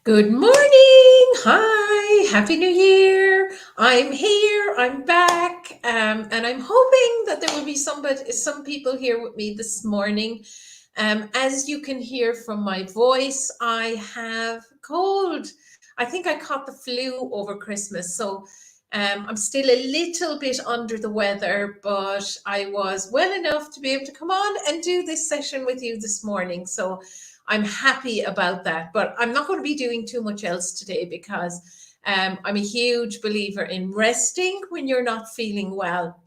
Good morning. Hi. Happy New Year. I'm here. I'm back. And I'm hoping that there will be some people here with me this morning. As you can hear from my voice, I have a cold. I think I caught the flu over Christmas. So I'm still a little bit under the weather, but I was well enough to be able to come on and do this session with you this morning. So I'm happy about that. But I'm not going to be doing too much else today because I'm a huge believer in resting when you're not feeling well.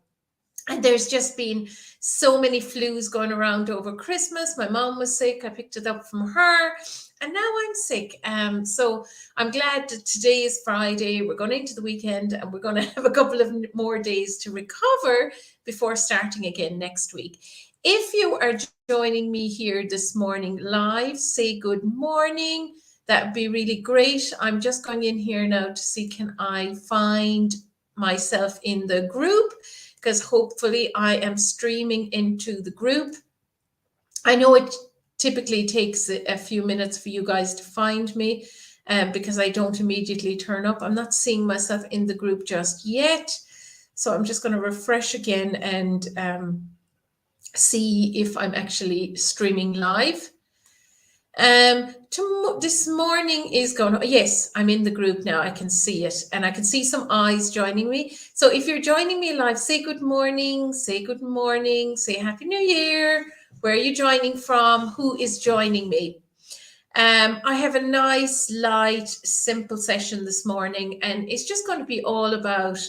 And there's just been so many flus going around over Christmas. My mom was sick. I picked it up from her. And now I'm sick. So I'm glad that today is Friday. We're going into the weekend and we're going to have a couple of more days to recover before starting again next week. If you are joining me here this morning live, say good morning. That would be really great. I'm just going in here now to see, can I find myself in the group? Because hopefully I am streaming into the group. I know it typically takes a few minutes for you guys to find me because I don't immediately turn up. I'm not seeing myself in the group just yet. So I'm just going to refresh again and see if I'm actually streaming live. This morning is going, yes, I'm in the group now. I can see it and I can see some eyes joining me. So if you're joining me live, say good morning, say Happy New Year. Where are you joining from? Who is joining me? I have a nice, light, simple session this morning, and it's just going to be all about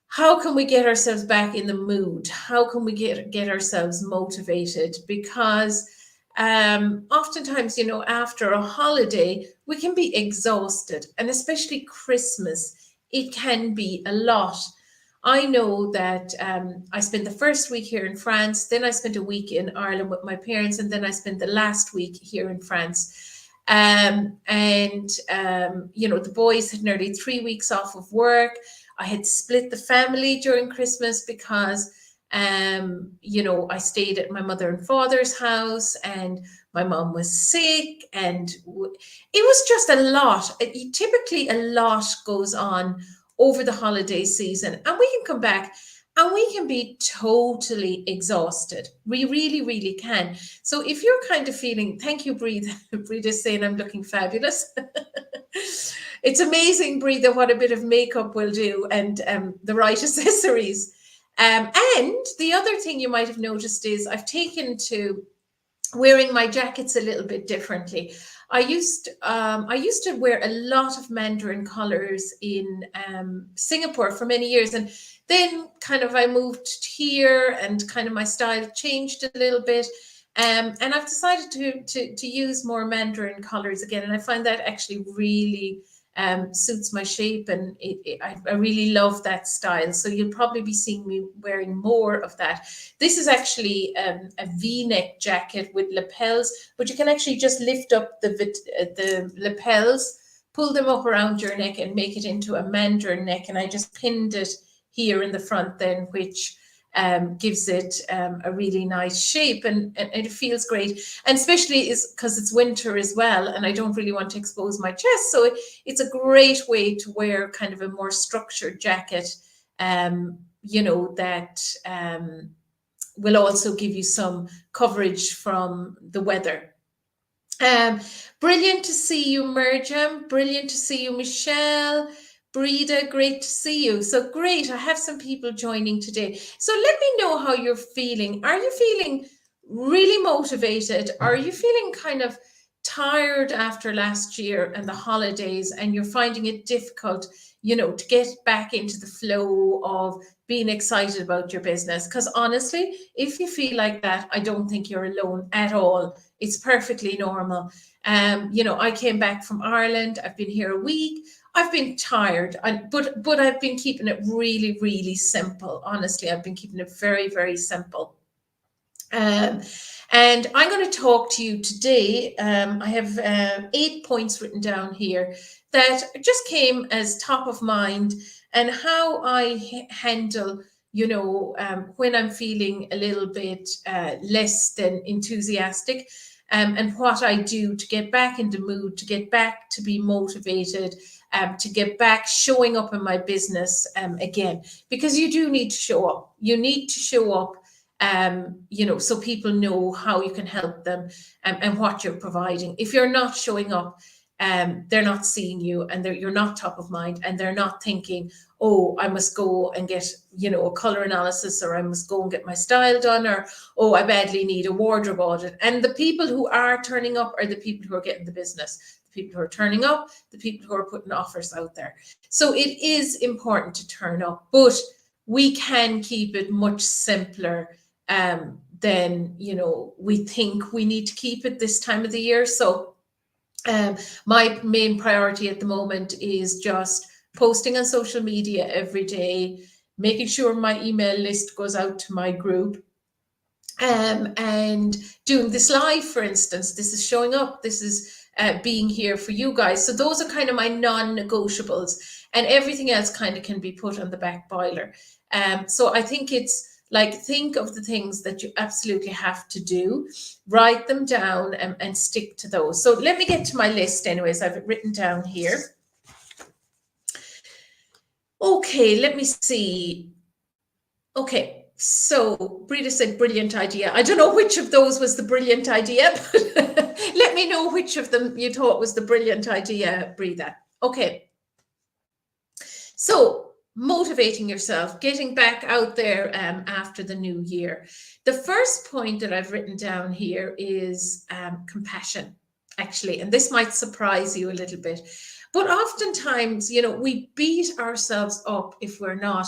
how can we get ourselves back in the mood? How can we get ourselves motivated? Because oftentimes, after a holiday, we can be exhausted, and especially Christmas, it can be a lot. I know that I spent the first week here in France, then I spent a week in Ireland with my parents, and then I spent the last week here in France. The boys had nearly 3 weeks off of work. I had split the family during Christmas because, I stayed at my mother and father's house, and my mom was sick, and it was just a lot. Typically, a lot goes on over the holiday season, and we can come back and we can be totally exhausted. We really, really can. So if you're kind of feeling, thank you, Breathe. Breathe is saying I'm looking fabulous. It's amazing, Breathe, what a bit of makeup will do, and the right accessories. And the other thing you might have noticed is I've taken to wearing my jackets a little bit differently. I used to wear a lot of Mandarin colors in Singapore for many years, and then kind of I moved here, and kind of my style changed a little bit. And I've decided to use more Mandarin colors again, and I find that actually really suits my shape, and I really love that style. So you'll probably be seeing me wearing more of that. This is actually a V-neck jacket with lapels, but you can actually just lift up the lapels, pull them up around your neck, and make it into a Mandarin neck. And I just pinned it here in the front then, which gives it a really nice shape, and it feels great. And especially is because it's winter as well, and I don't really want to expose my chest. So it's a great way to wear kind of a more structured jacket, that will also give you some coverage from the weather. Brilliant to see you, Merjam. Brilliant to see you, Michelle. Breda, great to see you. So great. I have some people joining today. So let me know how you're feeling. Are you feeling really motivated? Are you feeling kind of tired after last year and the holidays, and you're finding it difficult, to get back into the flow of being excited about your business? Because honestly, if you feel like that, I don't think you're alone at all. It's perfectly normal. I came back from Ireland. I've been here a week. I've been tired, but I've been keeping it really, really simple. Honestly, I've been keeping it very, very simple. And I'm going to talk to you today. I have 8 points written down here that just came as top of mind, and how I handle, when I'm feeling a little bit less than enthusiastic. and what I do to get back in the mood, to get back to be motivated, to get back showing up in my business again, because you do need to show up. You need to show up, so people know how you can help them, and what you're providing. If you're not showing up, they're not seeing you, and you're not top of mind, and they're not thinking, oh, I must go and get, a color analysis, or I must go and get my style done, or, oh, I badly need a wardrobe audit. And the people who are turning up are the people who are getting the business. The people who are turning up, the people who are putting offers out there. So it is important to turn up, but we can keep it much simpler than, we think we need to keep it this time of the year. So my main priority at the moment is just posting on social media every day, making sure my email list goes out to my group, and doing this live, for instance. This is showing up. This is being here for you guys. So those are kind of my non-negotiables, and everything else kind of can be put on the back boiler. So I think it's like, think of the things that you absolutely have to do, write them down, and stick to those. So let me get to my list anyways. I've written down here. Okay, let me see. Okay, so Breda said brilliant idea. I don't know which of those was the brilliant idea, but let me know which of them you thought was the brilliant idea, Breda. Okay, so motivating yourself, getting back out there after the new year. The first point that I've written down here is compassion, actually, and this might surprise you a little bit, but oftentimes, we beat ourselves up if we're not,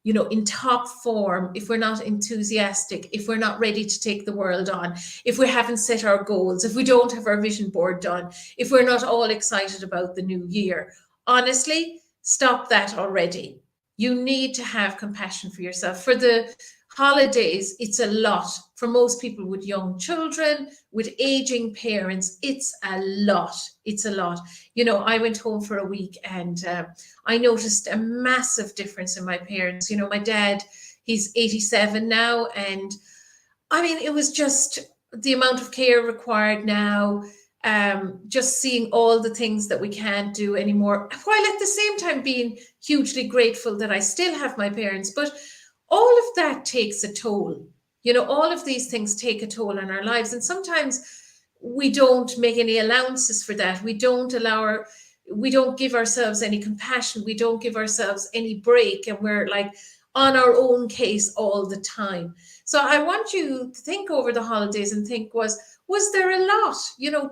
in top form, if we're not enthusiastic, if we're not ready to take the world on, if we haven't set our goals, if we don't have our vision board done, if we're not all excited about the new year. Honestly, stop that already. You need to have compassion for yourself. For the holidays, it's a lot. For most people with young children, with aging parents, it's a lot. It's a lot. I went home for a week, and I noticed a massive difference in my parents. My dad, he's 87 now, and I mean, it was just the amount of care required now. Just seeing all the things that we can't do anymore, while at the same time being hugely grateful that I still have my parents. But all of that takes a toll. All of these things take a toll on our lives. And sometimes we don't make any allowances for that. We don't give ourselves any compassion. We don't give ourselves any break. And we're like on our own case all the time. So I want you to think over the holidays and think, was there a lot?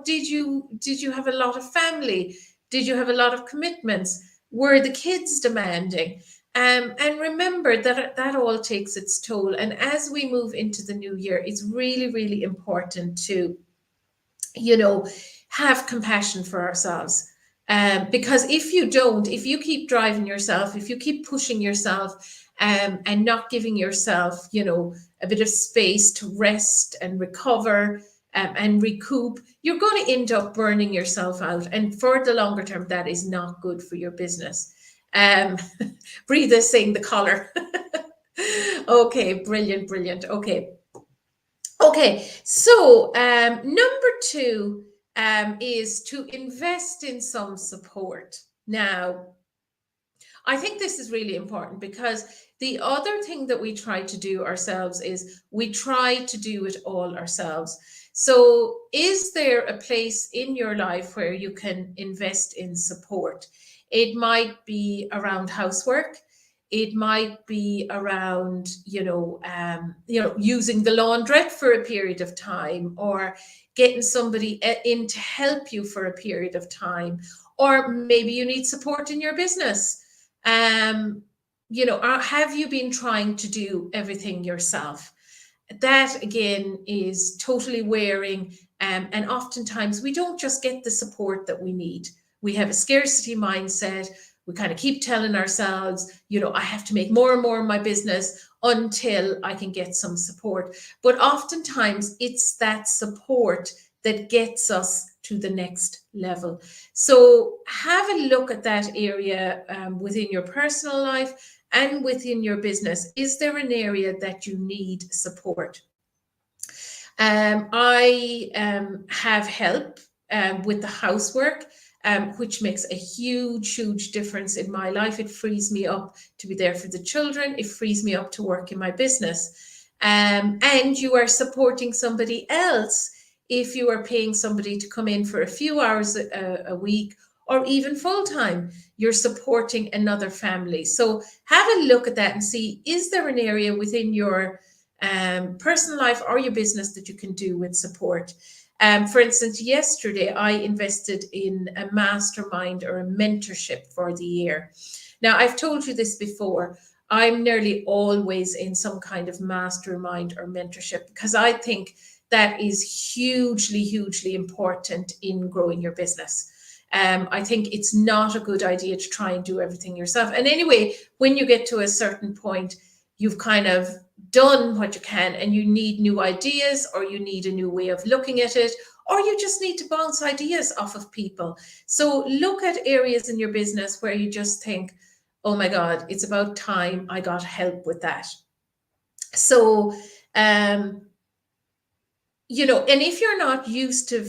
Did you have a lot of family? Did you have a lot of commitments? Were the kids demanding? And remember that all takes its toll. And as we move into the new year, it's really, really important to, have compassion for ourselves. Because if you keep driving yourself, if you keep pushing yourself, and not giving yourself, a bit of space to rest and recover, and recoup, you're going to end up burning yourself out. And for the longer term, that is not good for your business. Breda saying the collar. Okay, brilliant. Okay. So number 2 is to invest in some support. Now, I think this is really important, because the other thing that we try to do ourselves is we try to do it all ourselves. So is there a place in your life where you can invest in support? It might be around housework. It might be around, using the laundrette for a period of time, or getting somebody in to help you for a period of time, or maybe you need support in your business. Have you been trying to do everything yourself? That again is totally wearing, and oftentimes we don't just get the support that we need. We have a scarcity mindset. We kind of keep telling ourselves, I have to make more and more in my business until I can get some support. But oftentimes it's that support that gets us to the next level. So have a look at that area within your personal life and within your business. Is there an area that you need support? I have help with the housework, which makes a huge, huge difference in my life. It frees me up to be there for the children. It frees me up to work in my business. And you are supporting somebody else if you are paying somebody to come in for a few hours a week or even full time. You're supporting another family. So have a look at that and see, is there an area within your personal life or your business that you can do with support? For instance, yesterday I invested in a mastermind or a mentorship for the year. Now, I've told you this before. I'm nearly always in some kind of mastermind or mentorship because I think that is hugely, hugely important in growing your business. I think it's not a good idea to try and do everything yourself. And anyway, when you get to a certain point, you've kind of done what you can and you need new ideas, or you need a new way of looking at it, or you just need to bounce ideas off of people. So look at areas in your business where you just think, oh my God, it's about time I got help with that. So, and if you're not used to,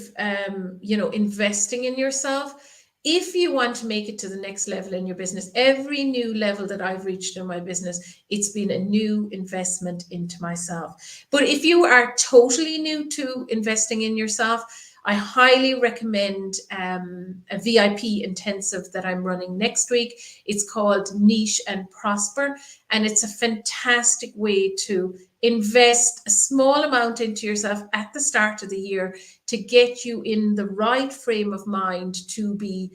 investing in yourself, if you want to make it to the next level in your business, every new level that I've reached in my business, it's been a new investment into myself. But if you are totally new to investing in yourself, I highly recommend a VIP intensive that I'm running next week. It's called Niche and Prosper, and it's a fantastic way to invest a small amount into yourself at the start of the year to get you in the right frame of mind to be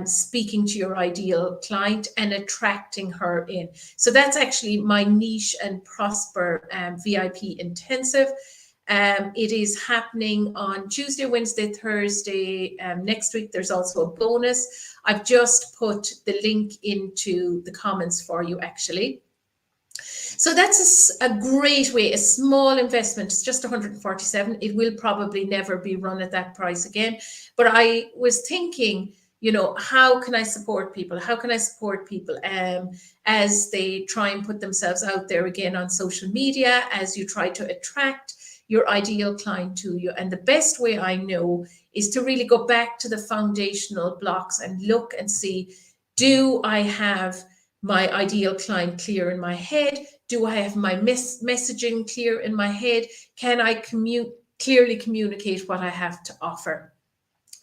speaking to your ideal client and attracting her in. So that's actually my Niche and Prosper VIP intensive. It is happening on Tuesday, Wednesday, Thursday next week. There's also a bonus. I've just put the link into the comments for you, actually. So that's a great way, a small investment. It's just 147. It will probably never be run at that price again. But I was thinking, how can I support people? How can I support people as they try and put themselves out there again on social media, as you try to attract your ideal client to you? And the best way I know is to really go back to the foundational blocks and look and see, do I have my ideal client clear in my head? Do I have my messaging clear in my head? Can I clearly communicate what I have to offer?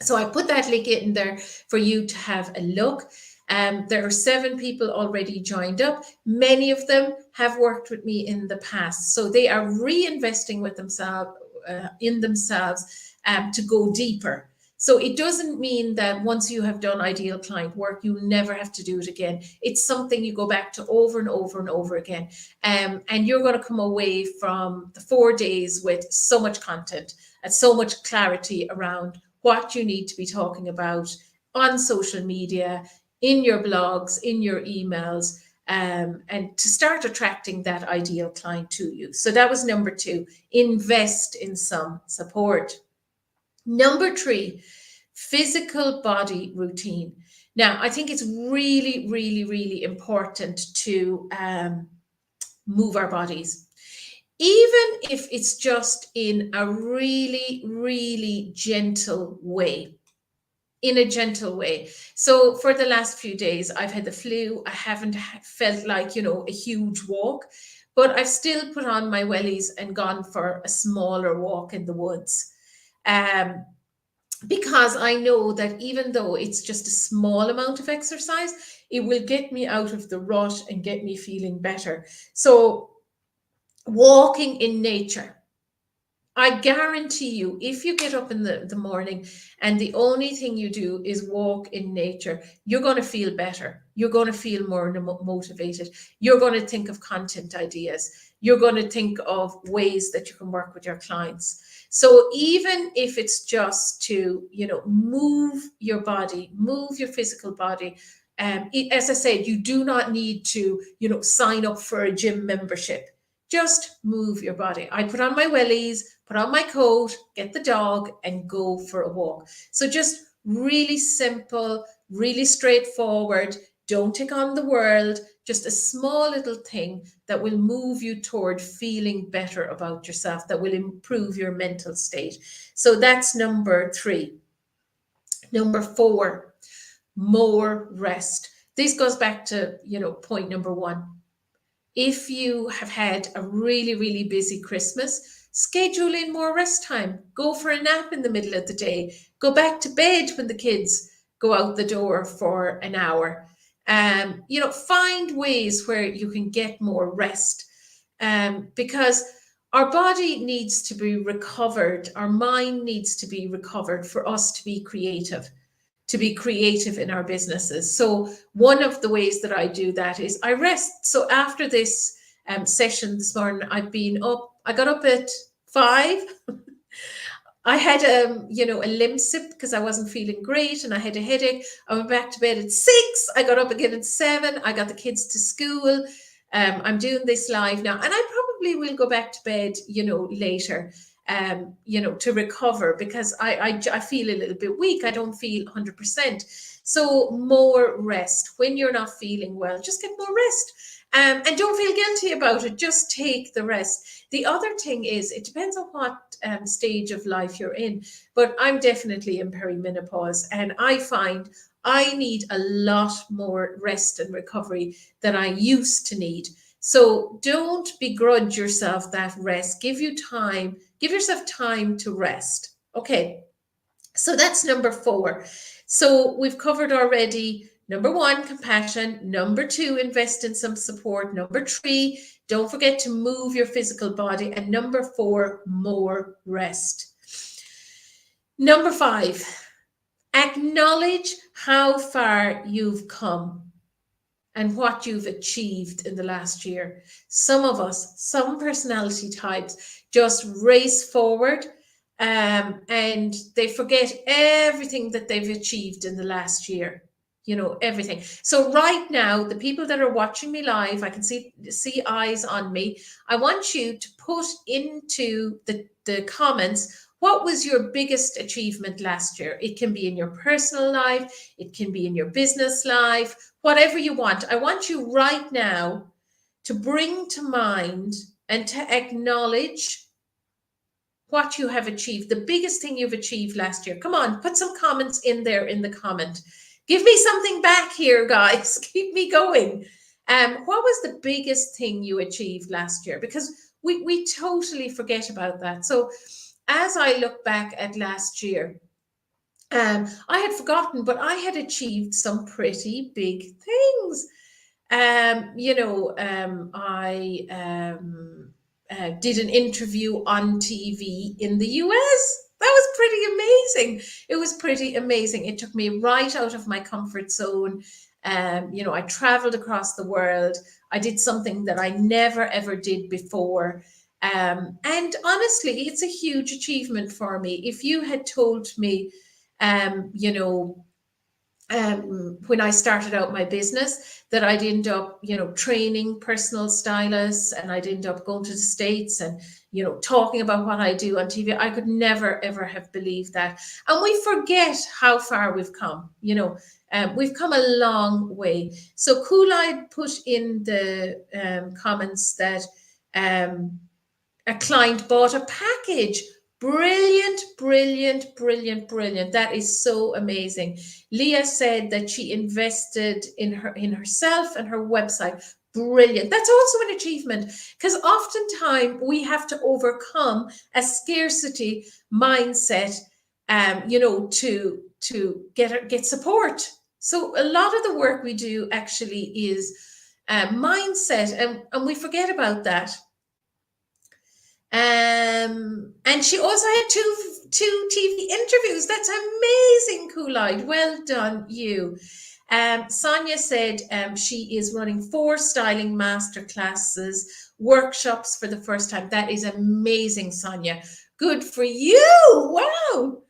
So I put that link in there for you to have a look. There are 7 people already joined up. Many of them have worked with me in the past, so they are reinvesting with themselves in themselves to go deeper. So it doesn't mean that once you have done ideal client work, you never have to do it again. It's something you go back to over and over and over again. And you're going to come away from the 4 days with so much content and so much clarity around what you need to be talking about on social media, in your blogs, in your emails, and to start attracting that ideal client to you. So that was number 2, invest in some support. Number 3, physical body routine. Now, I think it's really, really, really important to move our bodies, even if it's just in a really, really gentle way. In a gentle way. So for the last few days, I've had the flu. I haven't felt like, a huge walk, but I've still put on my wellies and gone for a smaller walk in the woods. Because I know that even though it's just a small amount of exercise, it will get me out of the rut and get me feeling better. So walking in nature, I guarantee you, if you get up in the morning and the only thing you do is walk in nature, you're going to feel better. You're going to feel more motivated. You're going to think of content ideas. You're going to think of ways that you can work with your clients. So even if it's just to, move your body, move your physical body, as I said, you do not need to, sign up for a gym membership. Just move your body. I put on my wellies, put on my coat, get the dog, and go for a walk. So just really simple, really straightforward. Don't take on the world, just a small little thing that will move you toward feeling better about yourself, that will improve your mental state. So that's number 3. Number 4, more rest. This goes back to, point number 1. If you have had a really, really busy Christmas, schedule in more rest time. Go for a nap in the middle of the day. Go back to bed when the kids go out the door for an hour. Find ways where you can get more rest, because our body needs to be recovered. Our mind needs to be recovered for us to be creative in our businesses. So one of the ways that I do that is I rest. So after this session this morning, I got up at 5. I had a limb sip because I wasn't feeling great and I had a headache. I went back to bed at 6. I got up again at 7. I got the kids to school. I'm doing this live now, and I probably will go back to bed, later, to recover, because I feel a little bit weak. I don't feel 100%. So more rest. When you're not feeling well, just get more rest. And don't feel guilty about it. Just take the rest. The other thing is, it depends on what stage of life you're in. But I'm definitely in perimenopause, and I find I need a lot more rest and recovery than I used to need. So don't begrudge yourself that rest. Give yourself time to rest. Okay, so that's number 4. So we've covered already number 1, compassion. Number 2, invest in some support. Number 3, don't forget to move your physical body. And number 4, more rest. Number 5, acknowledge how far you've come and what you've achieved in the last year. Some of us, some personality types, just race forward, and they forget everything that they've achieved in the last year. Everything. So right now, the people that are watching me live, I can see eyes on me. I want you to put into the comments, what was your biggest achievement last year? It can be in your personal life, it can be in your business life, whatever you want. I want you right now to bring to mind and to acknowledge what you have achieved, the biggest thing you've achieved last year. Come on, put some comments in there in the comment. Give me something back here, guys. Keep me going. What was the biggest thing you achieved last year? Because we totally forget about that. So as I look back at last year, I had forgotten, but I had achieved some pretty big things. I did an interview on TV in the US. That was pretty amazing. It was pretty amazing. It took me right out of my comfort zone. I traveled across the world. I did something that I never, ever did before. And honestly, it's a huge achievement for me. If you had told me, when I started out my business, that I'd end up, training personal stylists, and I'd end up going to the States and, talking about what I do on TV. I could never, ever have believed that. And we forget how far we've come, we've come a long way. So Kool-Aid put in the comments that a client bought a package. Brilliant, brilliant, brilliant, brilliant. That is so amazing. Leah said that she invested in herself and her website. Brilliant. That's also an achievement, because oftentimes we have to overcome a scarcity mindset, to get support. So a lot of the work we do actually is mindset, and we forget about that. And she also had two TV interviews. That's amazing, Kool-Aid. Well done, you. Sonia said she is running 4 styling masterclasses, workshops for the first time. That is amazing, Sonia. Good for you. Wow.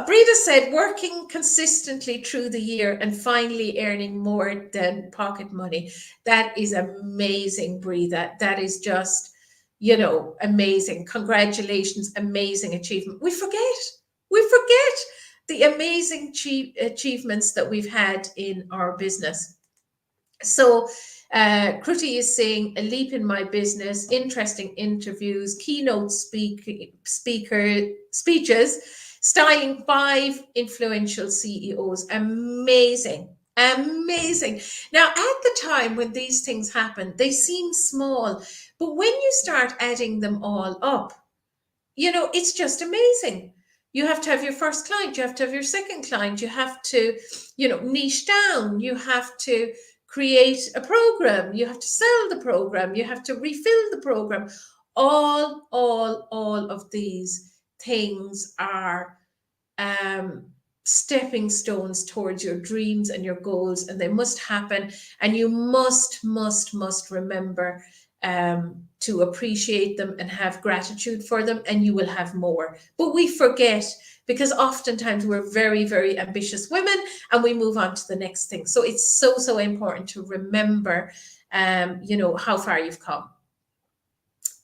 Breda said working consistently through the year and finally earning more than pocket money. That is amazing, Breda. That is just, amazing. Congratulations. Amazing achievement. We forget the amazing achievements that we've had in our business. So Kruti is saying a leap in my business, interesting interviews, keynote speeches, styling 5 influential CEOs. Amazing. Amazing. Now, at the time when these things happen, they seem small, but when you start adding them all up, it's just amazing. You have to have your first client, you have to have your second client, you have to, niche down, you have to create a program, you have to sell the program, you have to refill the program. All of these things are stepping stones towards your dreams and your goals, and they must happen. And you must remember to appreciate them and have gratitude for them, and you will have more. But we forget, because oftentimes we're very, very ambitious women and we move on to the next thing. So it's so important to remember, how far you've come.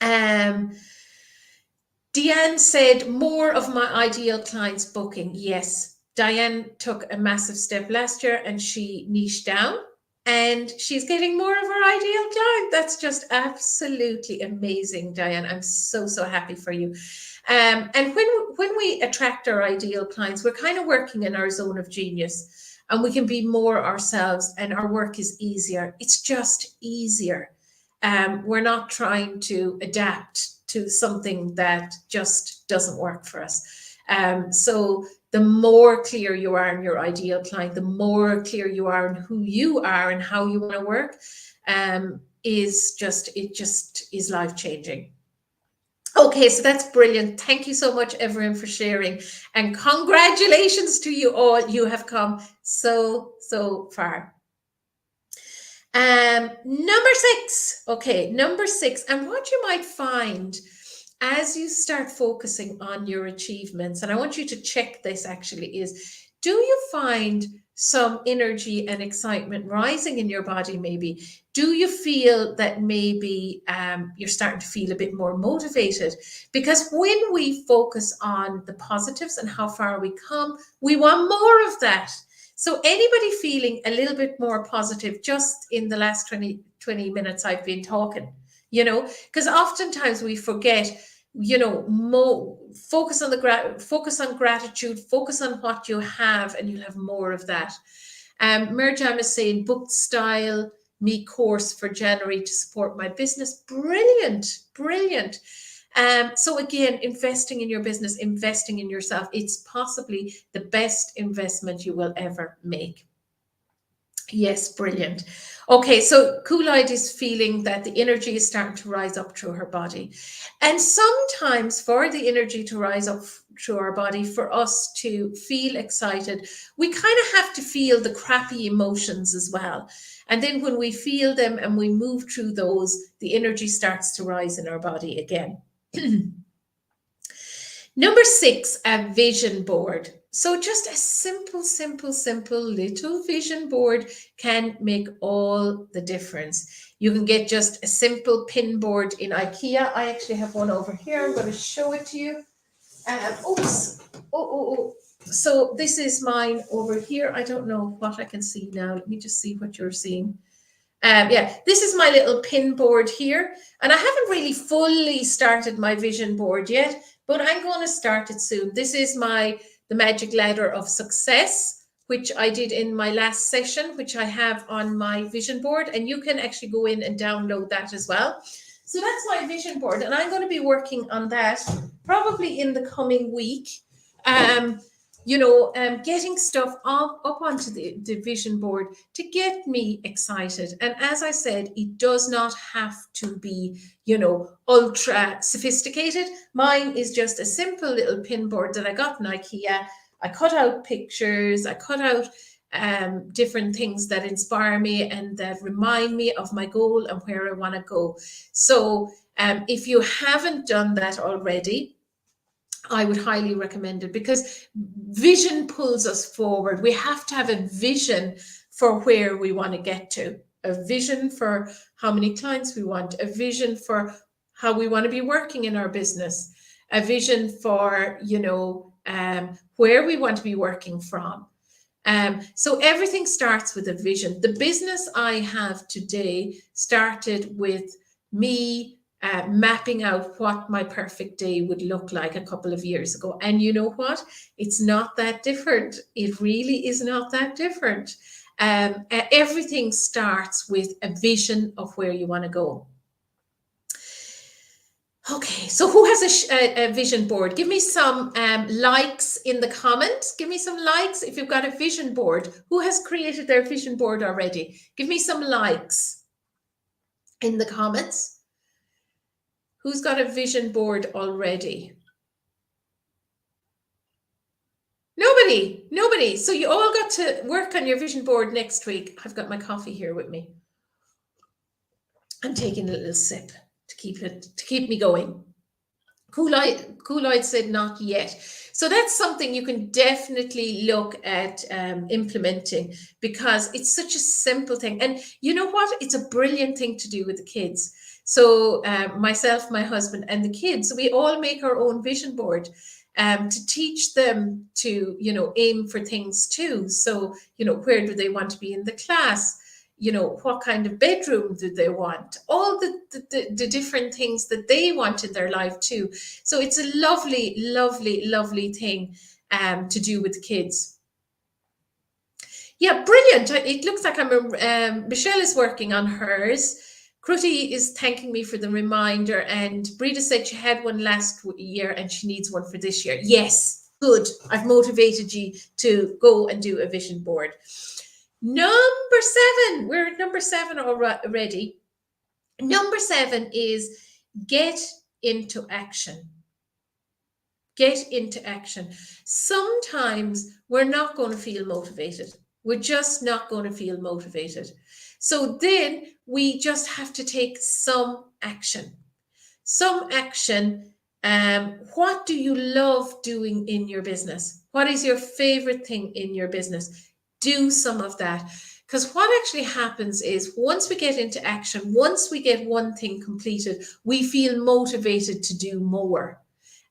Deanne said, more of my ideal clients booking. Yes, Diane took a massive step last year and she niched down, and she's getting more of her ideal client. That's just absolutely amazing, Diane. I'm so happy for you. And when we attract our ideal clients, we're kind of working in our zone of genius, and we can be more ourselves, and our work is easier. It's just easier. We're not trying to adapt to something that just doesn't work for us. So the more clear you are in your ideal client, the more clear you are in who you are and how you want to work, it just is life-changing. Okay, so that's brilliant. Thank you so much, everyone, for sharing. And congratulations to you all. You have come so far. Number 6. Okay, number 6. And what you might find as you start focusing on your achievements, and I want you to check this actually, is, do you find some energy and excitement rising in your body maybe? Do you feel that maybe you're starting to feel a bit more motivated? Because when we focus on the positives and how far we come, we want more of that. So anybody feeling a little bit more positive just in the last 20 minutes I've been talking, because oftentimes we forget, focus on gratitude, focus on what you have, and you'll have more of that. Mirjam is saying, booked Style Me course for January to support my business. Brilliant. So again, investing in your business, investing in yourself, it's possibly the best investment you will ever make. Yes, brilliant. Okay, so Coolide is feeling that the energy is starting to rise up through her body. And sometimes for the energy to rise up through our body, for us to feel excited, we kind of have to feel the crappy emotions as well. And then when we feel them and we move through those, the energy starts to rise in our body again. Number 6, a vision board. So just a simple little vision board can make all the difference. You can get just a simple pin board in IKEA. I actually have one over here. I'm going to show it to you. Oops. So this is mine over here. I don't know what I can see now. Let me just see what you're seeing. Yeah, this is my little pin board here, and I haven't really fully started my vision board yet, but I'm going to start it soon. This is the Magic Ladder of Success, which I did in my last session, which I have on my vision board, and you can actually go in and download that as well. So that's my vision board, and I'm going to be working on that probably in the coming week. Getting stuff up onto the vision board to get me excited. And as I said, it does not have to be, ultra sophisticated. Mine is just a simple little pin board that I got in IKEA. I cut out pictures, I cut out different things that inspire me and that remind me of my goal and where I want to go. So if you haven't done that already, I would highly recommend it, because vision pulls us forward. We have to have a vision for where we want to get to, a vision for how many clients we want, a vision for how we want to be working in our business, a vision for, where we want to be working from. So everything starts with a vision. The business I have today started with me mapping out what my perfect day would look like a couple of years ago. And you know what? It's not that different. It really is not that different. Everything starts with a vision of where you want to go. Okay, so who has a vision board? Give me some likes in the comments. Give me some likes if you've got a vision board. Who has created their vision board already? Give me some likes in the comments. Who's got a vision board already? Nobody. So you all got to work on your vision board next week. I've got my coffee here with me. I'm taking a little sip to keep me going. Cool-eyed said not yet. So that's something you can definitely look at implementing, because it's such a simple thing. And you know what? It's a brilliant thing to do with the kids. So myself, my husband, and the kids, we all make our own vision board to teach them to, aim for things too. So, where do they want to be in the class? What kind of bedroom do they want? All the different things that they want in their life too. So it's a lovely, lovely, lovely thing to do with kids. Yeah, brilliant. It looks like Michelle is working on hers. Kruti is thanking me for the reminder, and Brita said she had one last year and she needs one for this year. Yes, good. I've motivated you to go and do a vision board. Number 7, we're at number 7 already. Number 7 is get into action. Get into action. Sometimes we're not going to feel motivated. We're just not going to feel motivated. So then we just have to take some action. Some action. What do you love doing in your business? What is your favorite thing in your business? Do some of that, because what actually happens is once we get into action, once we get one thing completed, we feel motivated to do more,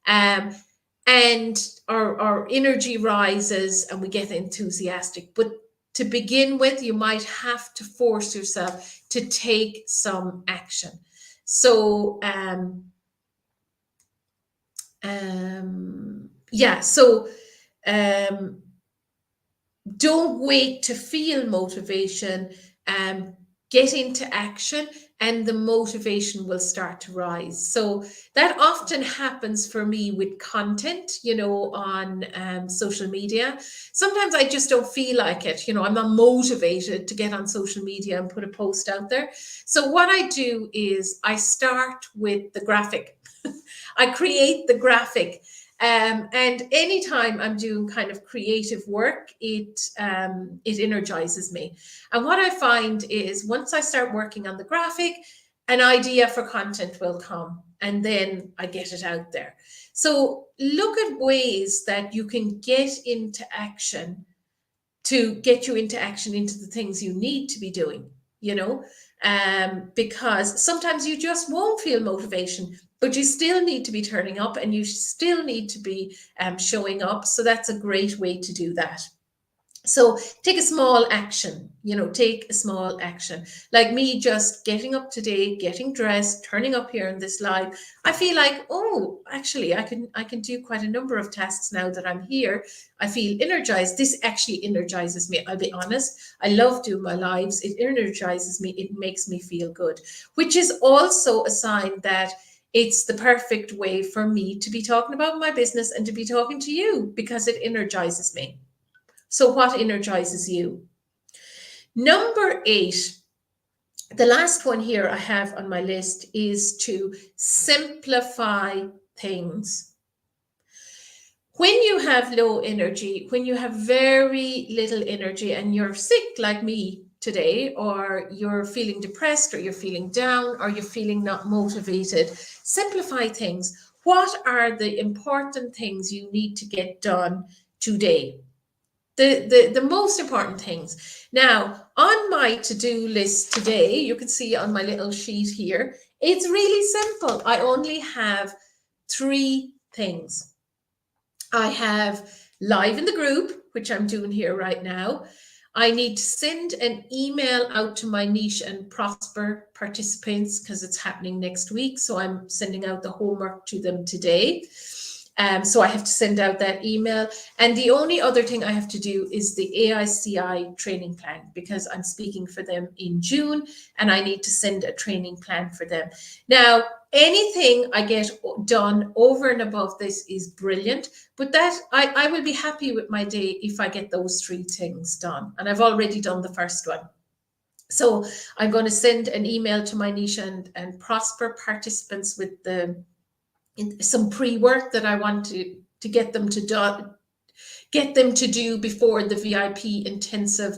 and our energy rises and we get enthusiastic. But to begin with, you might have to force yourself to take some action. So don't wait to feel motivation. Get into action and the motivation will start to rise. So that often happens for me with content, on social media. Sometimes I just don't feel like it. I'm not motivated to get on social media and put a post out there. So what I do is I start with the graphic. I create the graphic. And anytime I'm doing kind of creative work, it energizes me. And what I find is once I start working on the graphic, an idea for content will come, and then I get it out there. So look at ways that you can get into action to get you into action into the things you need to be doing, because sometimes you just won't feel motivation, but you still need to be turning up and you still need to be showing up. So that's a great way to do that. So take a small action, take a small action. Like me just getting up today, getting dressed, turning up here in this live. I feel like, oh, actually, I can do quite a number of tasks now that I'm here. I feel energized. This actually energizes me. I'll be honest. I love doing my lives. It energizes me. It makes me feel good, which is also a sign that it's the perfect way for me to be talking about my business and to be talking to you, because it energizes me. So what energizes you? Number 8, the last one here I have on my list, is to simplify things. When you have low energy, when you have very little energy and you're sick like me today, or you're feeling depressed, or you're feeling down, or you're feeling not motivated, simplify things. What are the important things you need to get done today? The most important things. Now, on my to-do list today, you can see on my little sheet here, it's really simple. I only have 3 things. I have live in the group, which I'm doing here right now. I need to send an email out to my Niche and Prosper participants because it's happening next week. So I'm sending out the homework to them today. So I have to send out that email. And the only other thing I have to do is the AICI training plan, because I'm speaking for them in June and I need to send a training plan for them. Now, anything I get done over and above this is brilliant, but that I will be happy with my day if I get those 3 things done. And I've already done the first one. So I'm going to send an email to my Niche and Prosper participants with some pre-work that I want to get them to do before the VIP intensive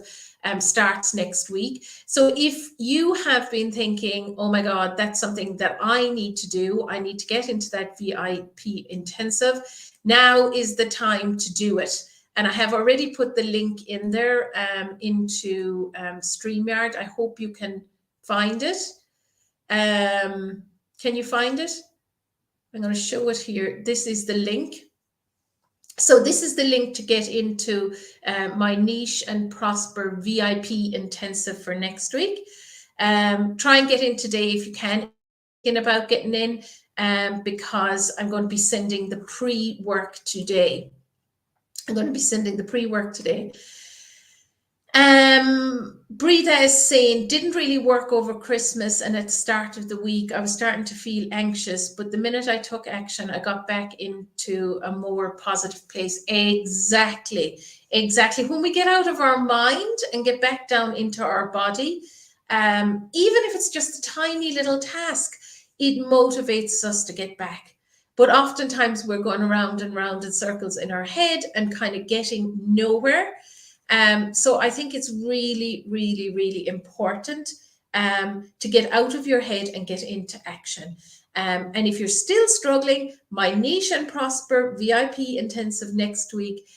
starts next week. So if you have been thinking, oh my God, that's something that I need to do, I need to get into that VIP intensive, now is the time to do it. And I have already put the link in there into StreamYard. I hope you can find it. Can you find it? I'm going to show it here. This is the link. So this is the link to get into my Niche and Prosper VIP intensive for next week. Try and get in today if you can. Thinking about getting in because I'm going to be sending the pre-work today. Brita is saying, didn't really work over Christmas and at the start of the week, I was starting to feel anxious, but the minute I took action, I got back into a more positive place. Exactly. When we get out of our mind and get back down into our body, even if it's just a tiny little task, it motivates us to get back. But oftentimes we're going around and round in circles in our head and kind of getting nowhere. So I think it's really, really, really important to get out of your head and get into action. And if you're still struggling, my Niche and Prosper VIP intensive next week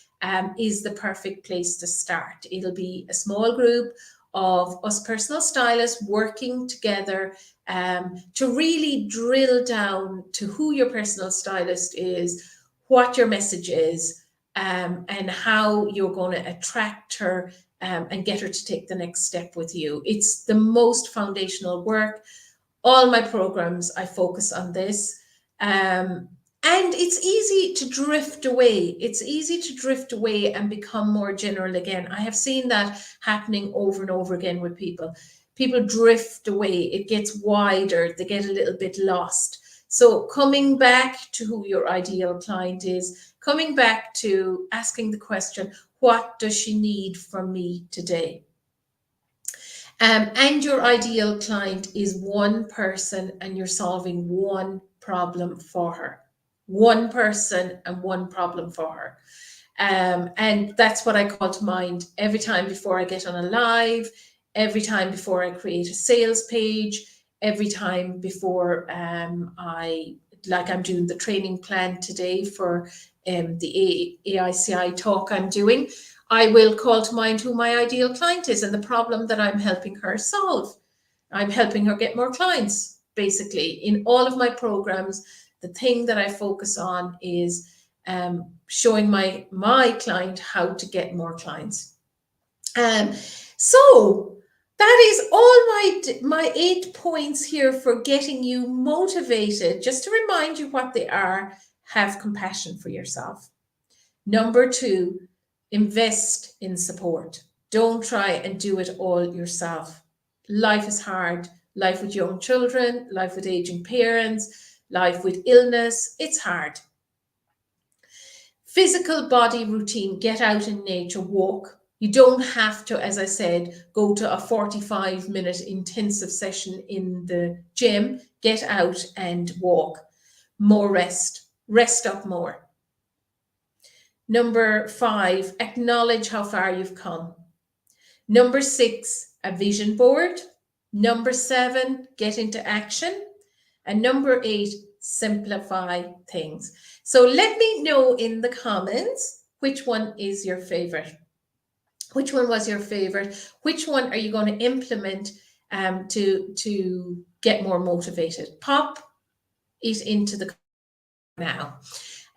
is the perfect place to start. It'll be a small group of us personal stylists working together to really drill down to who your personal stylist is, what your message is, and how you're going to attract her and get her to take the next step with you. It's the most foundational work. All my programs, I focus on this. And it's easy to drift away. It's easy to drift away and become more general again. I have seen that happening over and over again with people. People drift away. It gets wider. They get a little bit lost. So coming back to who your ideal client is, coming back to asking the question, what does she need from me today? And your ideal client is one person and you're solving one problem for her. One person and one problem for her. And that's what I call to mind every time before I get on a live, every time before I create a sales page, every time before I'm doing the training plan today for the AICI talk I'm doing, I will call to mind who my ideal client is and the problem that I'm helping her solve. I'm helping her get more clients, basically. In all of my programs, the thing that I focus on is showing my client how to get more clients. So that is all my 8 points here for getting you motivated. Just to remind you what they are: have compassion for yourself. Number 2, invest in support. Don't try and do it all yourself. Life is hard. Life with young children, life with aging parents, life with illness, it's hard. Physical body routine, get out in nature, walk. You don't have to, as I said, go to a 45-minute intensive session in the gym. Get out and walk. More rest. Rest up more. Number 5, acknowledge how far you've come. Number 6, a vision board. Number 7, get into action. And number 8, simplify things. So let me know in the comments which one is your favorite. Which one was your favorite? Which one are you going to implement to get more motivated? Pop it into the now.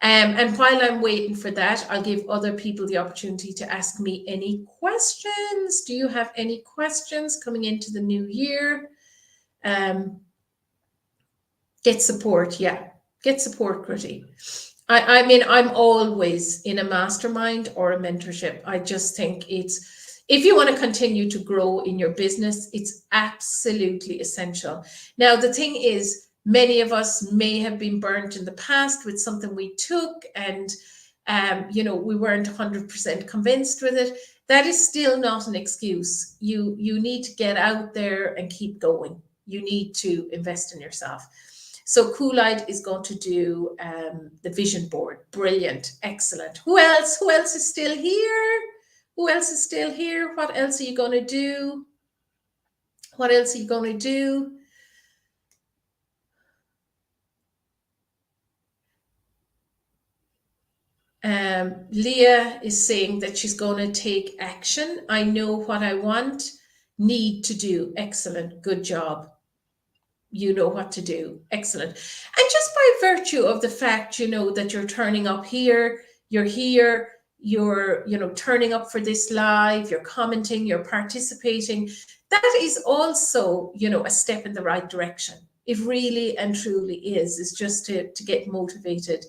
And while I'm waiting for that, I'll give other people the opportunity to ask me any questions. Do you have any questions coming into the new year? Get support, yeah. Get support, Kruti. I mean, I'm always in a mastermind or a mentorship. I just think it's, if you want to continue to grow in your business, it's absolutely essential. Now, the thing is, many of us may have been burnt in the past with something we took and, we weren't 100% convinced with it. That is still not an excuse. You need to get out there and keep going. You need to invest in yourself. So Coolite is going to do the vision board. Brilliant. Excellent. Who else? Who else is still here? Who else is still here? What else are you going to do? What else are you going to do? Leah is saying that she's going to take action. I know what I want, need to do. Excellent. Good job. You know what to do. Excellent. And just by virtue of the fact, that you're turning up here, you're here, you're, turning up for this live, you're commenting, you're participating, that is also, a step in the right direction. It really and truly is. It's just to get motivated.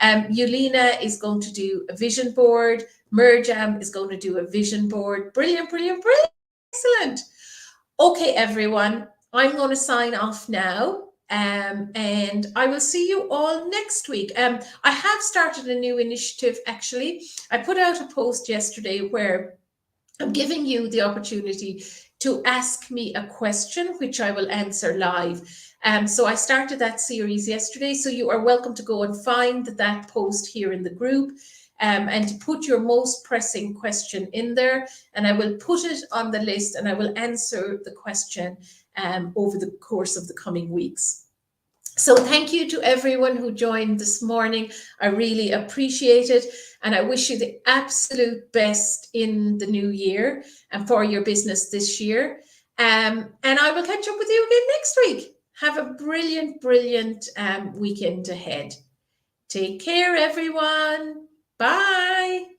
Yulina is going to do a vision board. Merjam is going to do a vision board. Brilliant, brilliant, brilliant. Excellent. Okay, everyone. I'm going to sign off now, and I will see you all next week. I have started a new initiative, actually. I put out a post yesterday where I'm giving you the opportunity to ask me a question, which I will answer live. So I started that series yesterday, so you are welcome to go and find that post here in the group. And to put your most pressing question in there, and I will put it on the list and I will answer the question over the course of the coming weeks. So thank you to everyone who joined this morning. I really appreciate it. And I wish you the absolute best in the new year and for your business this year. And I will catch up with you again next week. Have a brilliant, brilliant weekend ahead. Take care, everyone. Bye.